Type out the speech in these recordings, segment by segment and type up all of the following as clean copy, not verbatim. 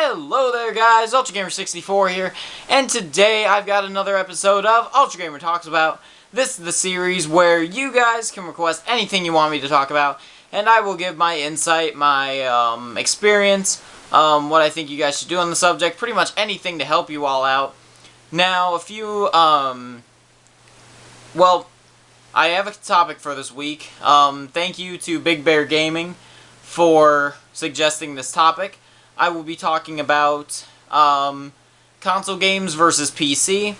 Hello there guys, Ultragamer64 here, and today I've got another episode of Ultragamer Talks About. This is the series where you guys can request anything you want me to talk about, and I will give my insight, my experience, what I think you guys should do on the subject, pretty much anything to help you all out. Now, well, I have a topic for this week. Thank you to Big Bear Gaming for suggesting this topic. I will be talking about console games versus PC,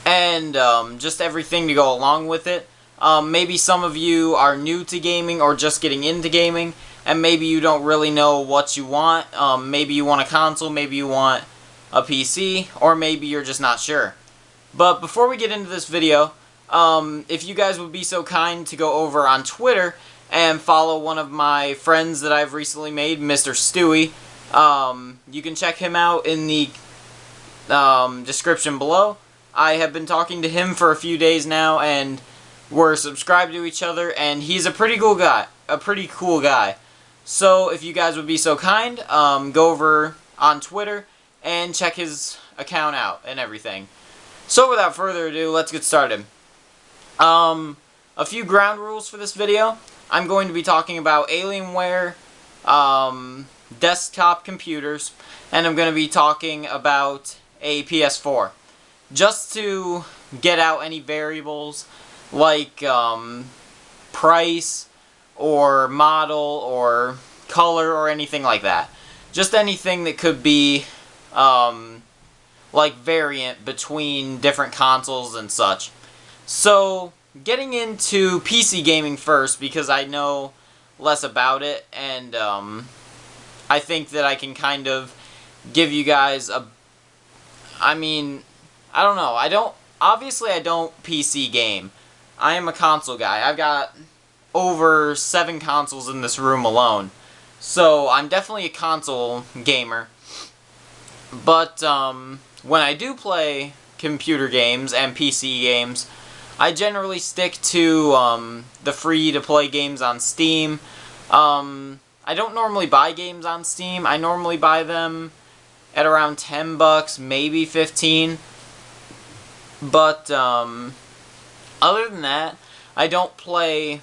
and just everything to go along with it. Maybe some of you are new to gaming or just getting into gaming, and maybe you don't really know what you want. Maybe you want a console, maybe you want a PC, or maybe you're just not sure. But before we get into this video, if you guys would be so kind to go over on Twitter and follow one of my friends that I've recently made, Mr. Stewie. You can check him out in the description below. I have been talking to him for a few days now, and we're subscribed to each other, and he's a pretty cool guy. So if you guys would be so kind, go over on Twitter and check his account out and everything. So without further ado, let's get started. A few ground rules for this video. I'm going to be talking about Alienware, desktop computers, and I'm going to be talking about a PS4. Just to get out any variables like price or model or color or anything like that. Just anything that could be like variant between different consoles and such. So getting into PC gaming first, because I know less about it, and I think that I can kind of give you guys a... I don't know. Obviously I don't PC game. I am a console guy. I've got over 7 consoles in this room alone. So I'm definitely a console gamer. But when I do play computer games and PC games, I generally stick to the free-to-play games on Steam. I don't normally buy games on Steam. I normally buy them at around $10, maybe 15. But other than that, I don't play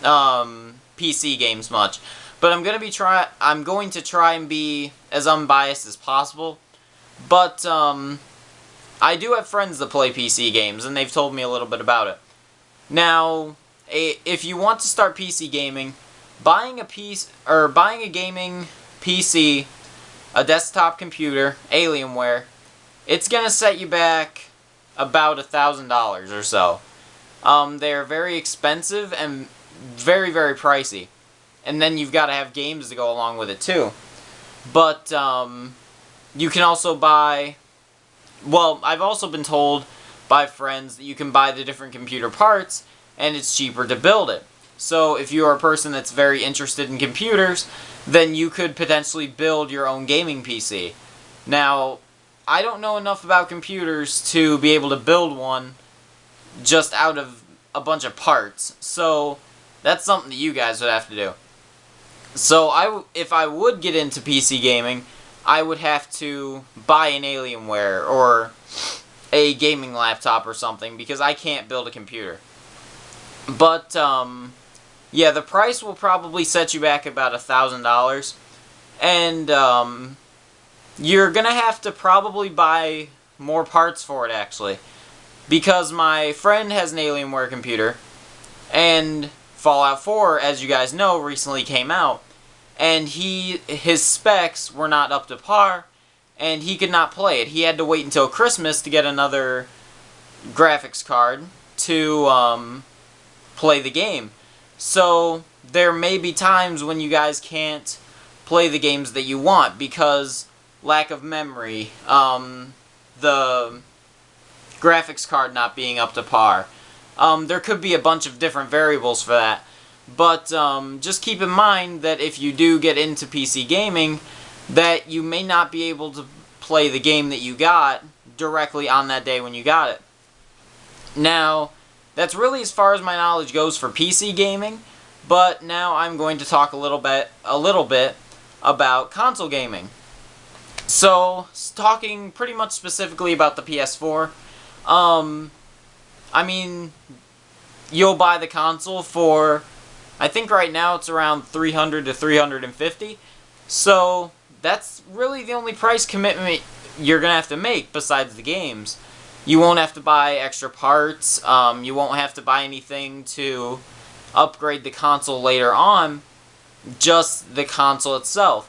PC games much. But I'm going to try and be as unbiased as possible. But I do have friends that play PC games, and they've told me a little bit about it. Now, if you want to start PC gaming, buying a gaming PC, a desktop computer, Alienware, it's gonna set you back about $1,000 or so. They're very expensive and very, very pricey, and then you've got to have games to go along with it too. But you can also buy... Well, I've also been told by friends that you can buy the different computer parts, and it's cheaper to build it. So if you are a person that's very interested in computers, then you could potentially build your own gaming PC. Now, I don't know enough about computers to be able to build one just out of a bunch of parts. So that's something that you guys would have to do. So if I would get into PC gaming, I would have to buy an Alienware or a gaming laptop or something, because I can't build a computer. But, yeah, the price will probably set you back about $1,000. And, you're gonna have to probably buy more parts for it, actually. Because my friend has an Alienware computer, and Fallout 4, as you guys know, recently came out. And his specs were not up to par, and he could not play it. He had to wait until Christmas to get another graphics card to play the game. So there may be times when you guys can't play the games that you want because lack of memory, the graphics card not being up to par. There could be a bunch of different variables for that. But just keep in mind that if you do get into PC gaming, that you may not be able to play the game that you got directly on that day when you got it. Now, that's really as far as my knowledge goes for PC gaming, but now I'm going to talk a little bit about console gaming. So, talking pretty much specifically about the PS4, I mean, you'll buy the console for, I think right now it's around $300 to $350. So, that's really the only price commitment you're going to have to make besides the games. You won't have to buy extra parts, you won't have to buy anything to upgrade the console later on, just the console itself.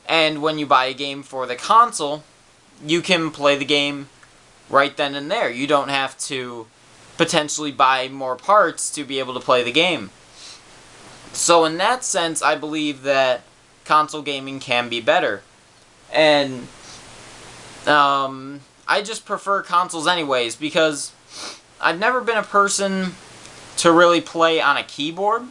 And when you buy a game for the console, you can play the game right then and there. You don't have to potentially buy more parts to be able to play the game. So in that sense, I believe that console gaming can be better. And I just prefer consoles anyways, because I've never been a person to really play on a keyboard.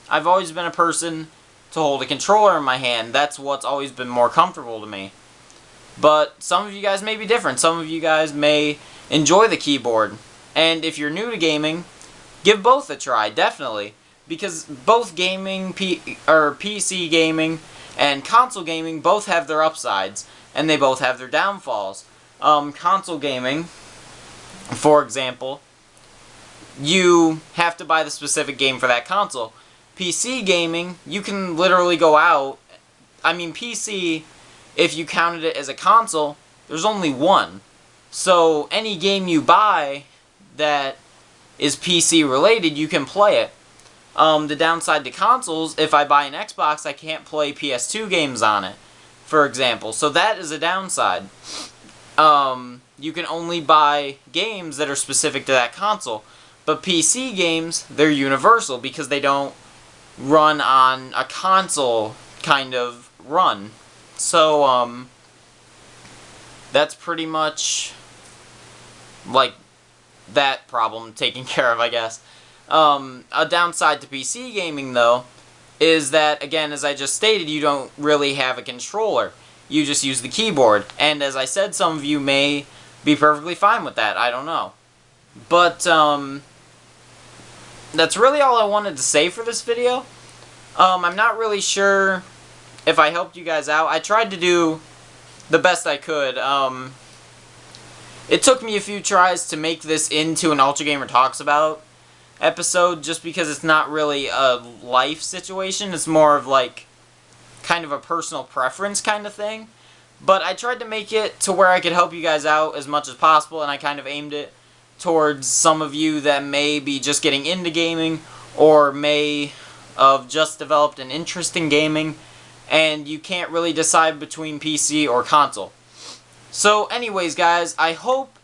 I've always been a person to hold a controller in my hand. That's what's always been more comfortable to me. But some of you guys may be different. Some of you guys may enjoy the keyboard. And if you're new to gaming, give both a try, definitely. Because both gaming, PC gaming and console gaming both have their upsides, and they both have their downfalls. Console gaming, for example, you have to buy the specific game for that console. PC gaming, you can literally go out. I mean, PC, if you counted it as a console, there's only one. So any game you buy that is PC related, you can play it. The downside to consoles, if I buy an Xbox, I can't play PS2 games on it, for example. So that is a downside. You can only buy games that are specific to that console. But PC games, they're universal because they don't run on a console kind of run. So, that's pretty much like that problem taken care of, I guess. A downside to PC gaming, though, is that, again, as I just stated, you don't really have a controller. You just use the keyboard. And as I said, some of you may be perfectly fine with that. I don't know. But, that's really all I wanted to say for this video. I'm not really sure if I helped you guys out. I tried to do the best I could. It took me a few tries to make this into an Ultragamer Talks About episode, just because it's not really a life situation. It's more of like kind of a personal preference kind of thing. But I tried to make it to where I could help you guys out as much as possible, and I kind of aimed it towards some of you that may be just getting into gaming, or may have just developed an interest in gaming, and you can't really decide between PC or console. So anyways, guys, I hope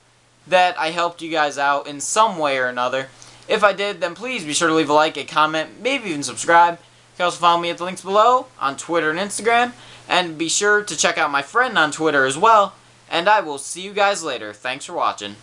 that I helped you guys out in some way or another. If I did, then please be sure to leave a like, a comment, maybe even subscribe. You can also follow me at the links below on Twitter and Instagram, and be sure to check out my friend on Twitter as well, and I will see you guys later. Thanks for watching.